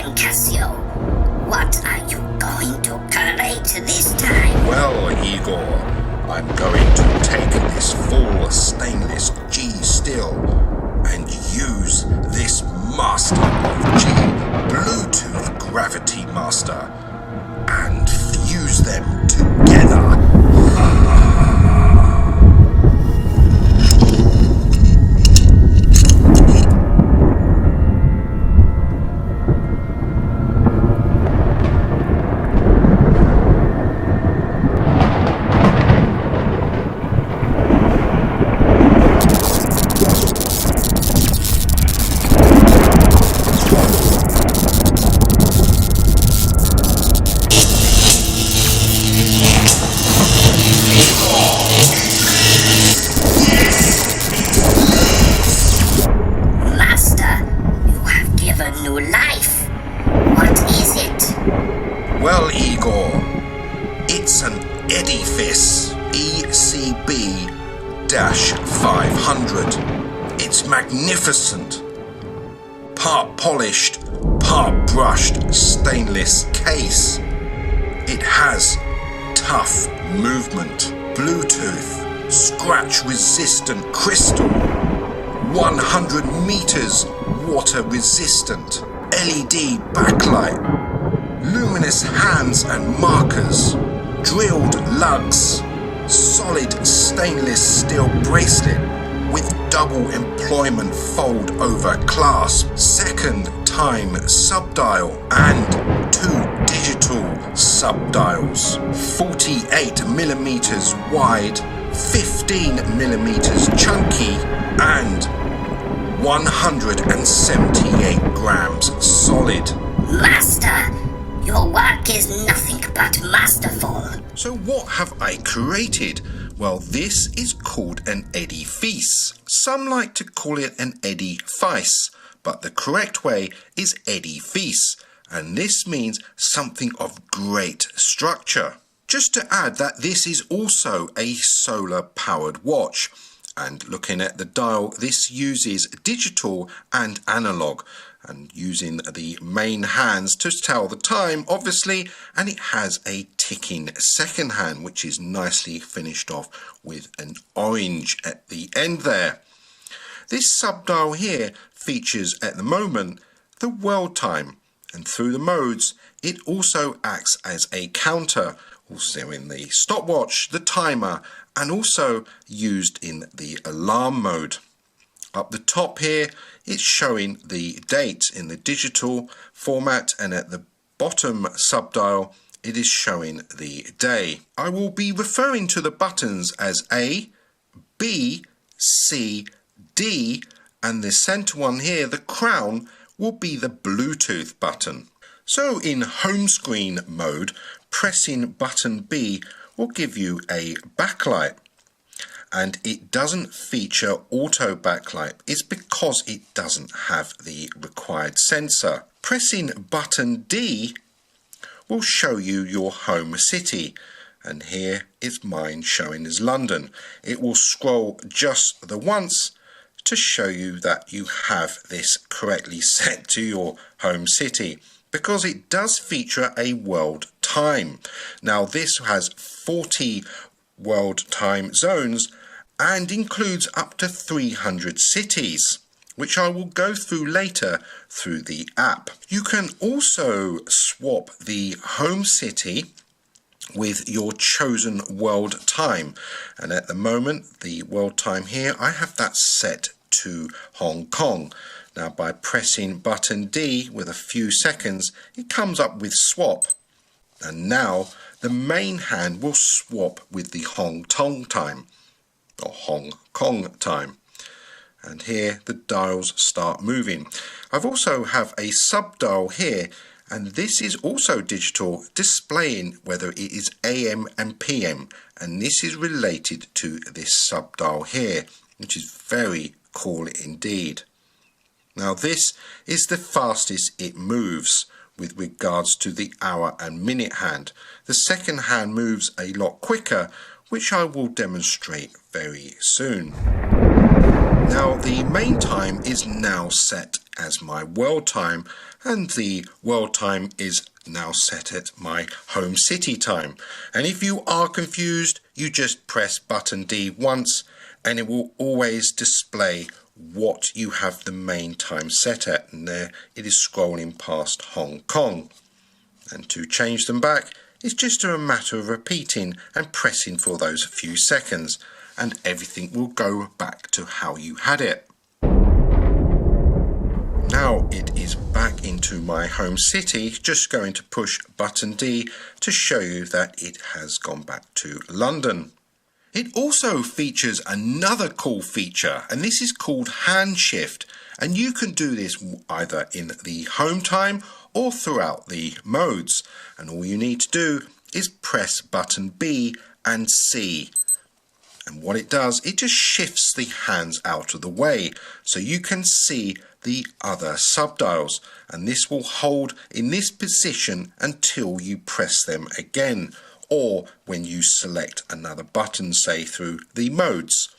FrankenCasio. What are you going to collate this time? Well, Igor, I'm going to take this full stainless G still and use this master of G, Bluetooth Gravity Master, and fuse them together. Well, Igor, it's an EdiFice ECB-500. It's magnificent. Part polished, part brushed stainless case. It has tough movement, Bluetooth, scratch resistant crystal, 100 meters water resistant, LED backlight, luminous hands and markers, drilled lugs, solid stainless steel bracelet with double employment fold over clasp, second time subdial and 2 digital subdials, 48mm wide, 15mm chunky and 178 grams solid. Master, your work is nothing but masterful. So what have I created? Well, this is called an EdiFice. Some like to call it an EdiFice, but the correct way is EdiFice, and this means something of great structure. Just to add that this is also a solar powered watch. And looking at the dial, this uses digital and analog, and using the main hands to tell the time, obviously, and it has a ticking second hand, which is nicely finished off with an orange at the end there. This subdial here features at the moment the world time, and through the modes it also acts as a counter, also in the stopwatch, the timer, and also used in the alarm mode. Up the top here, it's showing the date in the digital format, and at the bottom subdial, it is showing the day. I will be referring to the buttons as A, B, C, D, and the center one here, the crown, will be the Bluetooth button. So in home screen mode, pressing button B will give you a backlight, and it doesn't feature auto backlight. It's because it doesn't have the required sensor. Pressing button D will show you your home city, and here is mine showing as London. It will scroll just the once to show you that you have this correctly set to your home city, because it does feature a world time. Now this has 40 world time zones and includes up to 300 cities, which I will go through later through the app. You can also swap the home city with your chosen world time, and at the moment the world time here, I have that set to Hong Kong. Now by pressing button D with a few seconds, it comes up with swap, and now the main hand will swap with the Hong Kong time, or Hong Kong time, and here the dials start moving. I've also have a subdial here, and this is also digital, displaying whether it is AM and PM, and this is related to this subdial here, which is very cool indeed. Now this is the fastest it moves with regards to the hour and minute hand. The second hand moves a lot quicker, which I will demonstrate very soon. Now the main time is now set as my world time, and the world time is now set at my home city time. And if you are confused, you just press button D once and it will always display what you have the main time set at, and there it is scrolling past Hong Kong. And to change them back, it's just a matter of repeating and pressing for those few seconds, and everything will go back to how you had it. Now it is back into my home city, just going to push button D to show you that it has gone back to London. It also features another cool feature, and this is called hand shift, and you can do this either in the home time or throughout the modes, and all you need to do is press button B and C. And what it does, it just shifts the hands out of the way so you can see the other subdials, and this will hold in this position until you press them again, or when you select another button, say through the modes.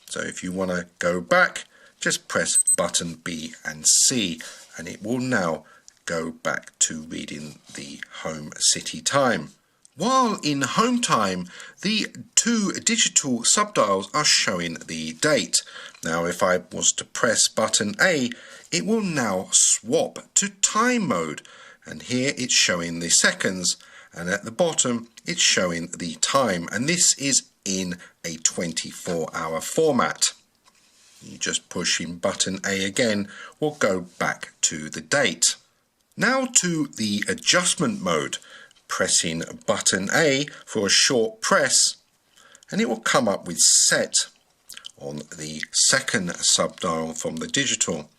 So if you want to go back, just press button B and C, and it will now go back to reading the home city time. While in home time, the two digital subdials are showing the date. Now if I was to press button A, it will now swap to time mode, and here it's showing the seconds, and at the bottom it's showing the time, and this is in a 24-hour format. You just pushing button A again will go back to the date. Now to the adjustment mode, pressing button A for a short press, and it will come up with set on the second subdial from the digital.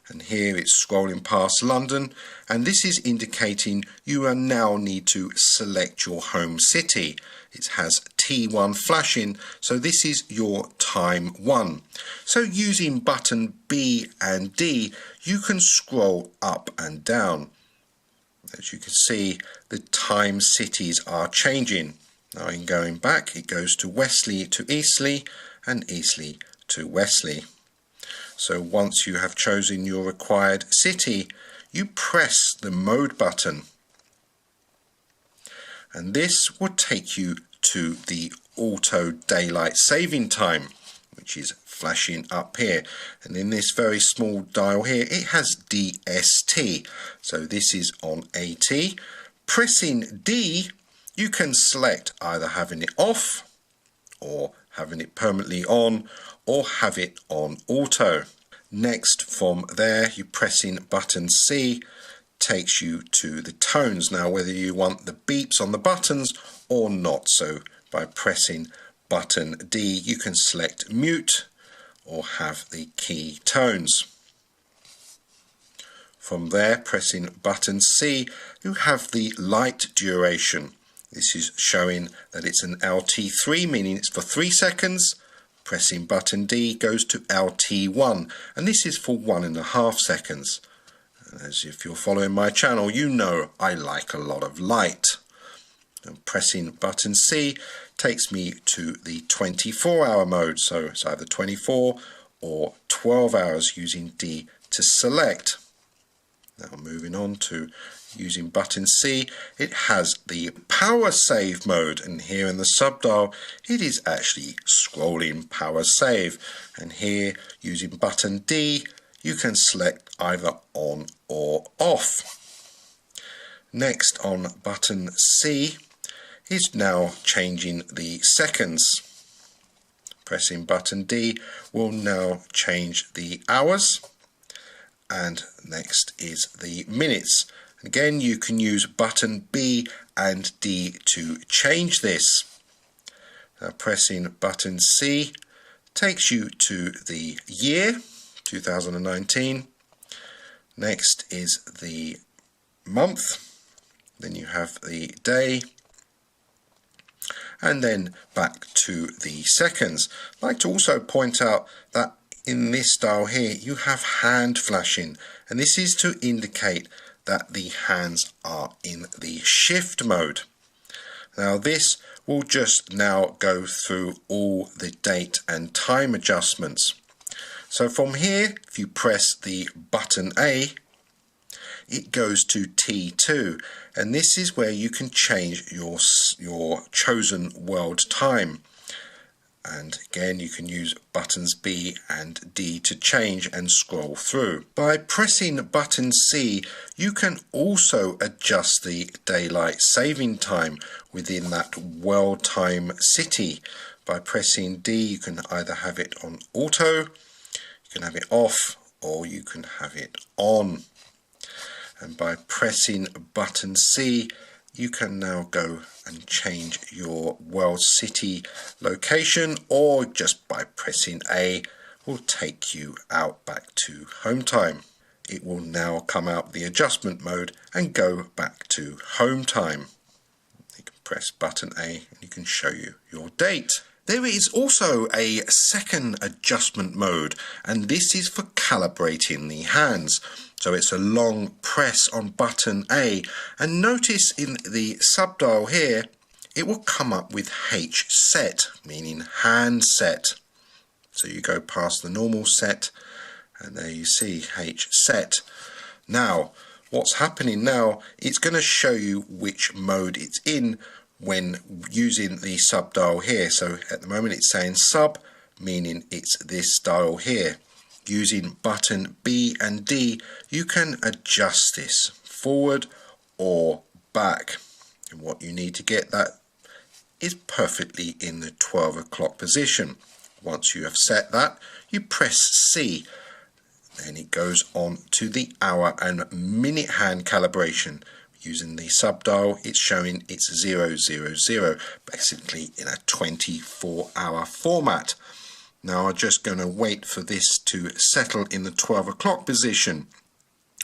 And here it's scrolling past London, and this is indicating you will now need to select your home city. It has T1 flashing, so this is your time 1. So using button B and D, you can scroll up and down. As you can see, the time cities are changing. Now in going back, it goes to Wesley to Eastleigh and Eastleigh to Wesley. So once you have chosen your required city, you press the mode button, and this will take you to the auto daylight saving time, which is flashing up here, and in this very small dial here it has DST, so this is on AT. Pressing D, you can select either having it off or having it permanently on, or have it on auto. Next from there, you pressing button C takes you to the tones. Now whether you want the beeps on the buttons or not, so by pressing button D you can select mute or have the key tones. From there, pressing button C, you have the light duration. This is showing that it's an LT3, meaning it's for 3 seconds. Pressing button D goes to LT1, and this is for 1.5 seconds. As if you're following my channel, you know I like a lot of light. And pressing button C takes me to the 24-hour mode, so it's either 24 or 12 hours using D to select. Now moving on to using button C, it has the power save mode, and here in the subdial it is actually scrolling power save, and here using button D you can select either on or off. Next on button C is now changing the seconds. Pressing button D will now change the hours, and next is the minutes. Again, you can use button B and D to change this. Now pressing button C takes you to the year 2019. Next is the month, then you have the day, and then back to the seconds. I'd like to also point out that in this dial here you have hand flashing, and this is to indicate that the hands are in the shift mode. Now this will just now go through all the date and time adjustments. So from here, if you press the button A, it goes to T2, and this is where you can change your chosen world time. And again, you can use buttons B and D to change and scroll through. By pressing button C, you can also adjust the daylight saving time within that world time city. By pressing D, you can either have it on auto, you can have it off, or you can have it on. And by pressing button C, you can now go and change your world city location, or just by pressing A will take you out back to home time. It will now come out the adjustment mode and go back to home time. You can press button A and you can show you your date. There is also a second adjustment mode, and this is for calibrating the hands. So it's a long press on button A, and notice in the subdial here, it will come up with H set, meaning hand set. So you go past the normal set, and there you see H set. Now, what's happening now, it's going to show you which mode it's in when using the sub dial here. So at the moment it's saying sub, meaning it's this dial here. Using button B and D, you can adjust this forward or back. And what you need to get that is perfectly in the 12 o'clock position. Once you have set that, you press C. Then it goes on to the hour and minute hand calibration. Using the sub dial, it's showing it's 000, basically in a 24-hour format. Now I'm just going to wait for this to settle in the 12 o'clock position,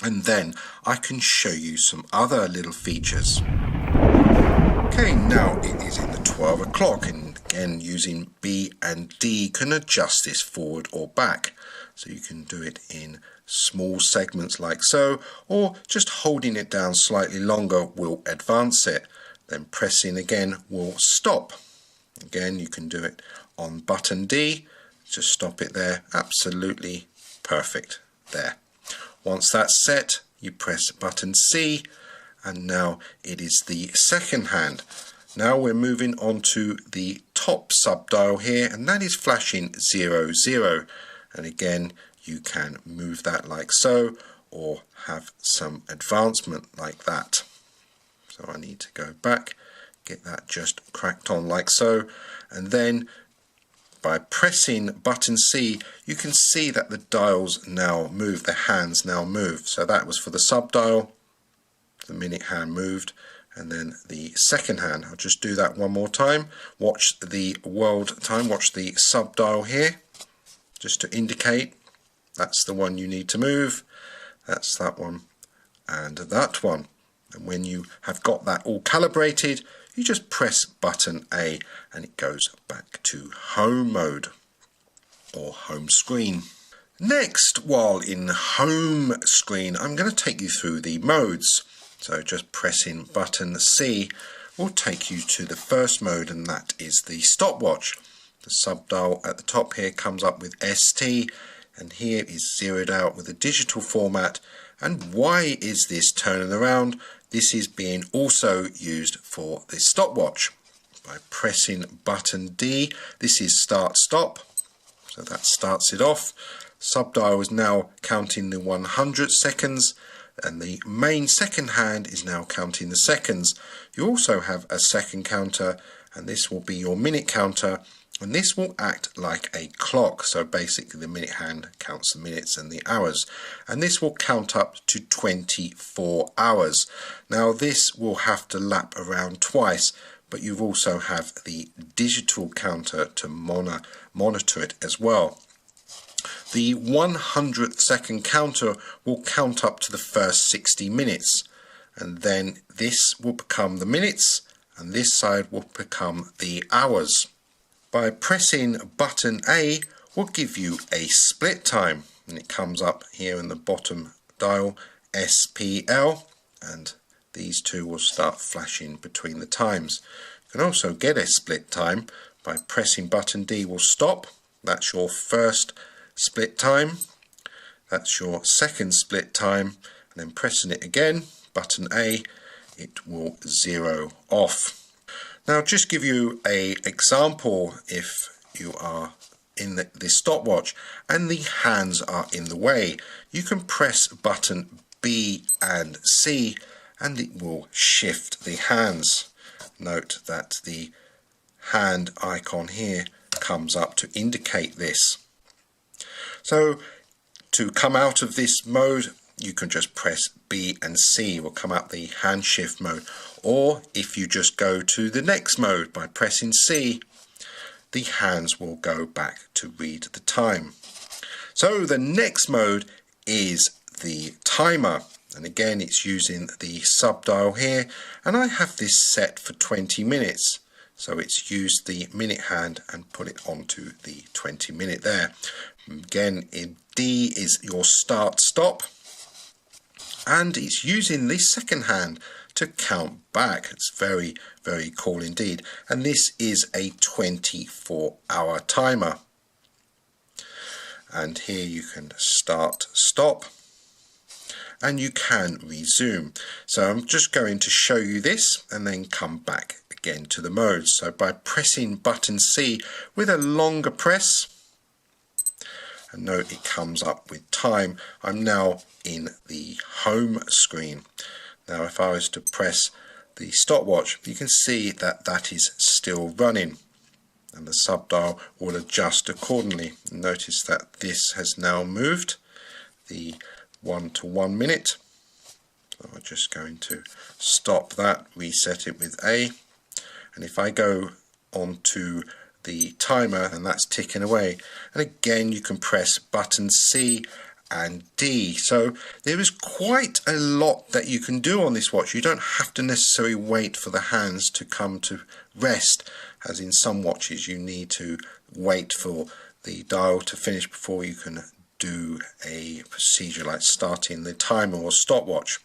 and then I can show you some other little features. Okay, now it is in the 12 o'clock, and again using B and D can adjust this forward or back. So you can do it in small segments like so, or just holding it down slightly longer will advance it. Then pressing again will stop. Again, you can do it on button D. Just stop it there. Absolutely perfect there. Once that's set, you press button C, and now it is the second hand. Now we're moving on to the top sub dial here, and that is flashing 00. And again, you can move that like so, or have some advancement like that. So I need to go back, get that just cracked on like so, and then by pressing button C, you can see that the dials now move, the hands now move. So that was for the sub dial, the minute hand moved, and then the second hand. I'll just do that one more time. Watch the world time, watch the sub dial here, just to indicate that's the one you need to move. That's that one and that one. And when you have got that all calibrated, you just press button A and it goes back to home mode or home screen. Next, while in home screen, I'm going to take you through the modes. So just pressing button C will take you to the first mode, and that is the stopwatch. The sub dial at the top here comes up with ST, and here is zeroed out with a digital format. And why is this turning around? This is being also used for the stopwatch. By pressing button D, this is start stop, so that starts it off. Sub dial is now counting the 100 seconds, and the main second hand is now counting the seconds. You also have a second counter, and this will be your minute counter, and this will act like a clock. So basically the minute hand counts the minutes and the hours, and this will count up to 24 hours. Now this will have to lap around twice, but you also have the digital counter to monitor it as well. The 100th second counter will count up to the first 60 minutes, and then this will become the minutes, and this side will become the hours. By pressing button A will give you a split time, and it comes up here in the bottom dial SPL, and these two will start flashing between the times. You can also get a split time by pressing button D will stop. That's your first split time. That's your second split time, and then pressing it again, button A, it will zero off. Now just give you an example. If you are in this stopwatch and the hands are in the way, you can press button B and C and it will shift the hands. Note that the hand icon here comes up to indicate this. So to come out of this mode, you can just press B and C, will come out the hand shift mode. Or if you just go to the next mode by pressing C, the hands will go back to read the time. So the next mode is the timer, and again it's using the sub dial here, and I have this set for 20 minutes. So it's used the minute hand and put it onto the 20 minute there. Again, in D is your start stop, and it's using the second hand to count back. It's very, very cool indeed. And this is a 24-hour timer. And here you can start, stop, and you can resume. So I'm just going to show you this and then come back again to the modes. So by pressing button C with a longer press, and note it comes up with time, I'm now in the home screen. Now if I was to press the stopwatch, you can see that that is still running, and the sub dial will adjust accordingly. Notice that this has now moved the 1 to 1 minute. So I'm just going to stop that, reset it with A, and if I go on to the timer, and that's ticking away, and again you can press button C and D. So there is quite a lot that you can do on this watch. You don't have to necessarily wait for the hands to come to rest, as in some watches you need to wait for the dial to finish before you can do a procedure like starting the timer or stopwatch.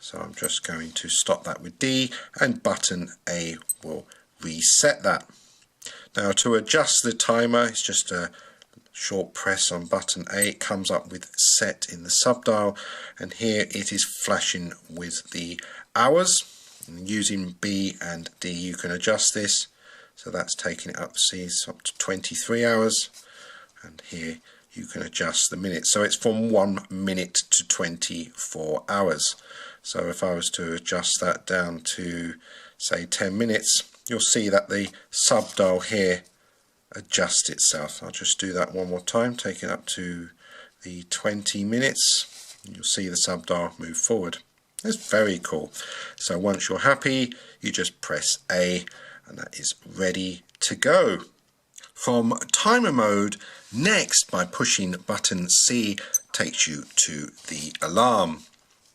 So I'm just going to stop that with D, and button A will reset that. Now to adjust the timer, it's just a short press on button A. It comes up with set in the sub dial, and here it is flashing with the hours. And using B and D you can adjust this. So that's taking it up, see, it's up to 23 hours, and here you can adjust the minutes. So it's from 1 minute to 24 hours. So if I was to adjust that down to say 10 minutes, you'll see that the sub dial here adjusts itself. I'll just do that one more time, take it up to the 20 minutes, and you'll see the sub dial move forward. It's very cool. So once you're happy, you just press A, and that is ready to go. From timer mode, next by pushing button C takes you to the alarm,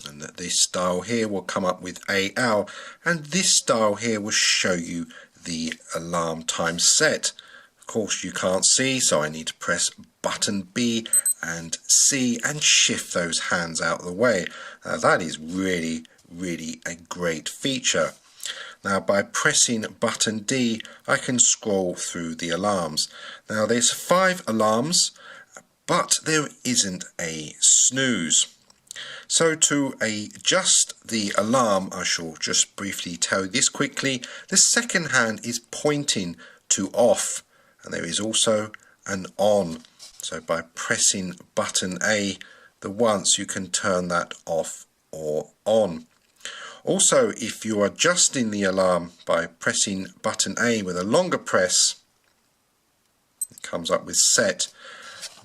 and this dial here will come up with AL, and this dial here will show you the alarm time set. Of course you can't see, so I need to press button B and C and shift those hands out of the way. Now that is really a great feature. Now by pressing button D I can scroll through the alarms. Now there's 5 alarms, but there isn't a snooze. So to adjust the alarm, I shall just briefly tell you this quickly. The second hand is pointing to off, and there is also an on. So by pressing button A the once, you can turn that off or on. Also, if you're adjusting the alarm by pressing button A with a longer press, it comes up with set,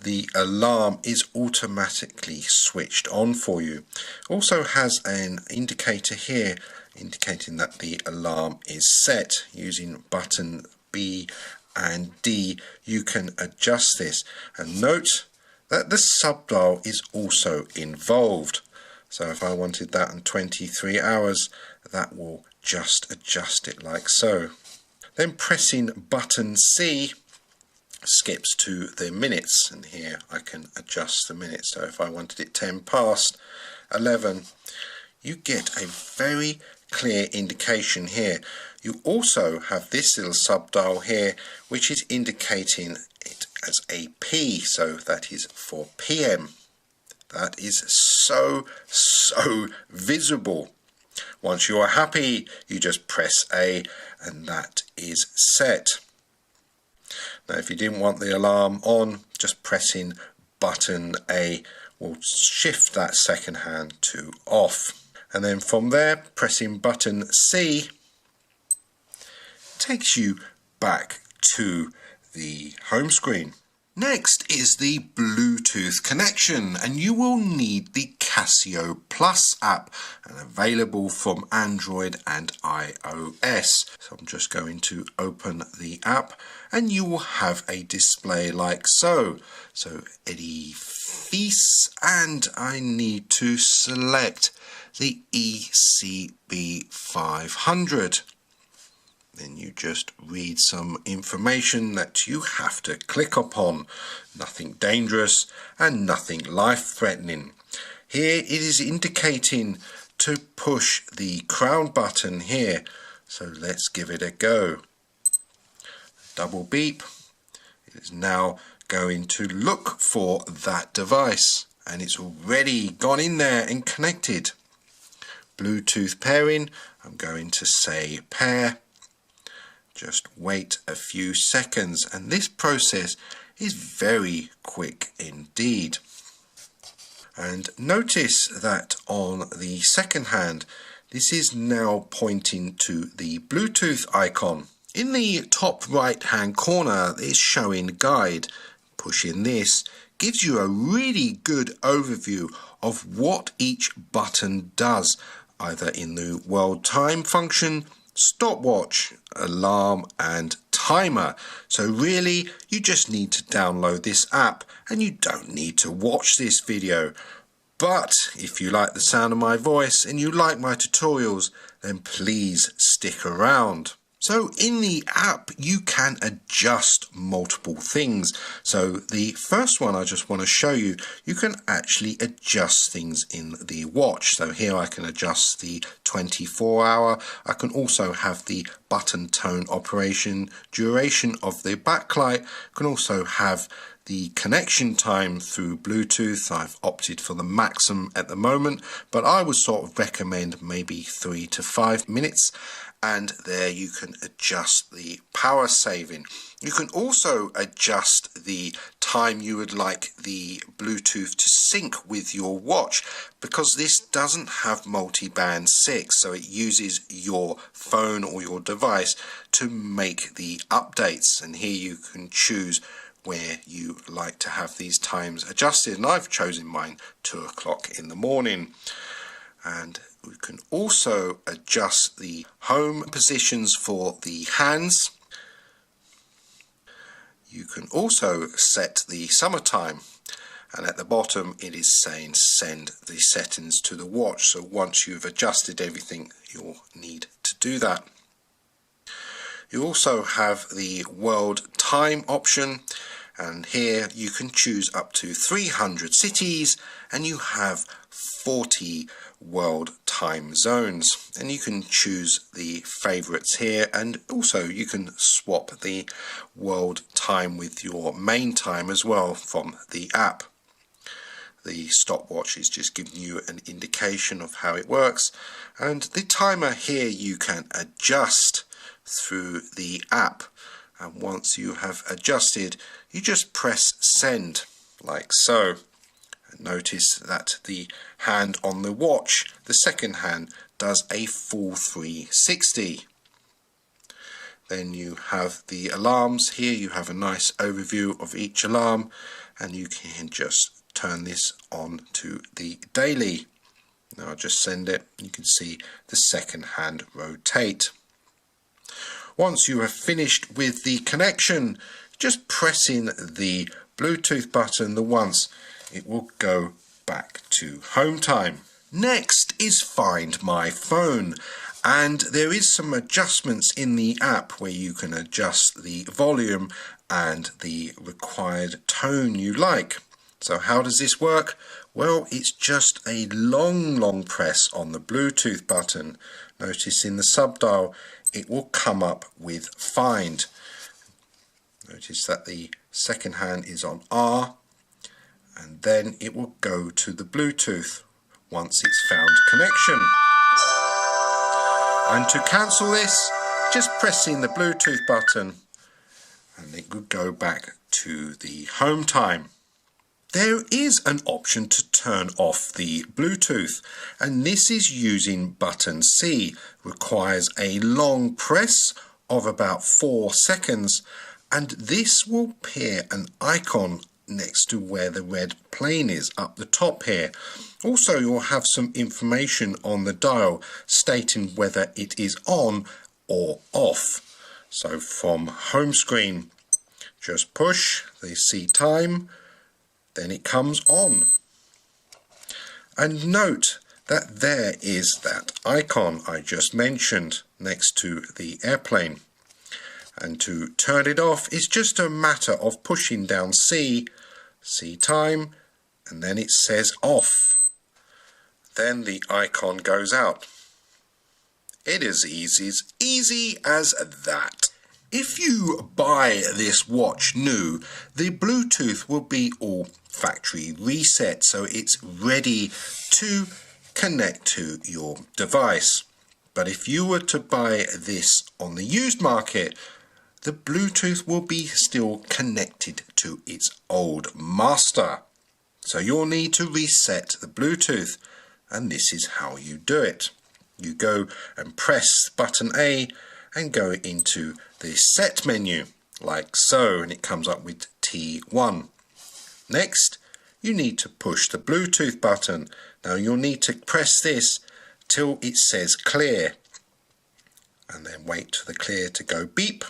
the alarm is automatically switched on for you. Also has an indicator here indicating that the alarm is set. Using button B and D you can adjust this, and note that the sub dial is also involved. So if I wanted that in 23 hours, that will just adjust it like so. Then pressing button C skips to the minutes, and here I can adjust the minutes. So if I wanted it 10 past 11, you get a very clear indication here. You also have this little sub dial here which is indicating it as a P, so that is for PM. That is so visible. Once you are happy, you just press A and that is set. Now if you didn't want the alarm on, just pressing button A will shift that second hand to off. And then from there, pressing button C takes you back to the home screen. Next is the Bluetooth connection, and you will need the Casio Plus app, and available from Android and iOS. So I'm just going to open the app and you will have a display like so. So EdiFice, and I need to select the ECB-500. Then you just read some information that you have to click upon. Nothing dangerous and nothing life-threatening. Here it is indicating to push the crown button here. So let's give it a go. Double beep. It is now going to look for that device, and it's already gone in there and connected. Bluetooth pairing. I'm going to say pair. Just wait a few seconds, and this process is very quick indeed. And notice that on the second hand, this is now pointing to the Bluetooth icon. In the top right hand corner, it's showing guide. Pushing this gives you a really good overview of what each button does, either in the world time function, stopwatch, alarm and timer. So really you just need to download this app and you don't need to watch this video. But if you like the sound of my voice and you like my tutorials, then please stick around. So in the app you can adjust multiple things. So the first one I just want to show you, you can actually adjust things in the watch. So here I can adjust the 24-hour. I can also have the button tone operation, duration of the backlight. I can also have the connection time through Bluetooth. I've opted for the maximum at the moment, but I would sort of recommend maybe 3 to 5 minutes. And there you can adjust the power saving. You can also adjust the time you would like the Bluetooth to sync with your watch, because this doesn't have multi-band 6, so it uses your phone or your device to make the updates. And here you can choose where you like to have these times adjusted, and I've chosen mine 2 o'clock in the morning. And we can also adjust the home positions for the hands. You can also set the summertime, and at the bottom it is saying send the settings to the watch. So once you've adjusted everything, you'll need to do that. You also have the world time option, and here you can choose up to 300 cities and you have 40 world time zones, and you can choose the favorites here, and also you can swap the world time with your main time as well from the app. The stopwatch is just giving you an indication of how it works, and the timer here you can adjust through the app, and once you have adjusted you just press send like so. Notice that the hand on the watch, the second hand, does a full 360. Then you have the alarms. Here you have a nice overview of each alarm, and you can just turn this on to the daily. Now I'll just send it. You can see the second hand rotate. Once you have finished with the connection, just pressing the Bluetooth button the once, it will go back to home time. Next is Find My Phone, and there is some adjustments in the app where you can adjust the volume and the required tone you like. So how does this work? Well, it's just a long press on the Bluetooth button. Notice in the subdial it will come up with Find. Notice that the second hand is on R, and then it will go to the Bluetooth once it's found connection. And to cancel this, just pressing the Bluetooth button and it would go back to the home time. There is an option to turn off the Bluetooth, and this is using button C. Requires a long press of about 4 seconds, and this will appear an icon next to where the red plane is up the top here. Also, you'll have some information on the dial stating whether it is on or off. So from home screen, just push the C time, then it comes on. And note that there is that icon I just mentioned next to the airplane. And to turn it off, it's just a matter of pushing down C time, and then it says off. Then the icon goes out. It is easy as that. If you buy this watch new, the Bluetooth will be all factory reset, so it's ready to connect to your device. But if you were to buy this on the used market, the Bluetooth will be still connected to its old master. So you'll need to reset the Bluetooth, and this is how you do it. You go and press button A and go into the set menu like so, and it comes up with T1. Next, you need to push the Bluetooth button. Now you'll need to press this till it says clear, and then wait for the clear to go beep.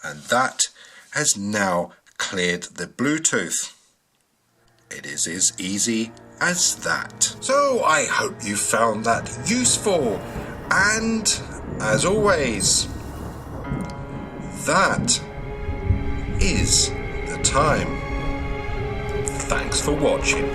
And that has now cleared the Bluetooth. It is as easy as that. So I hope you found that useful, and as always, that is the time. Thanks for watching.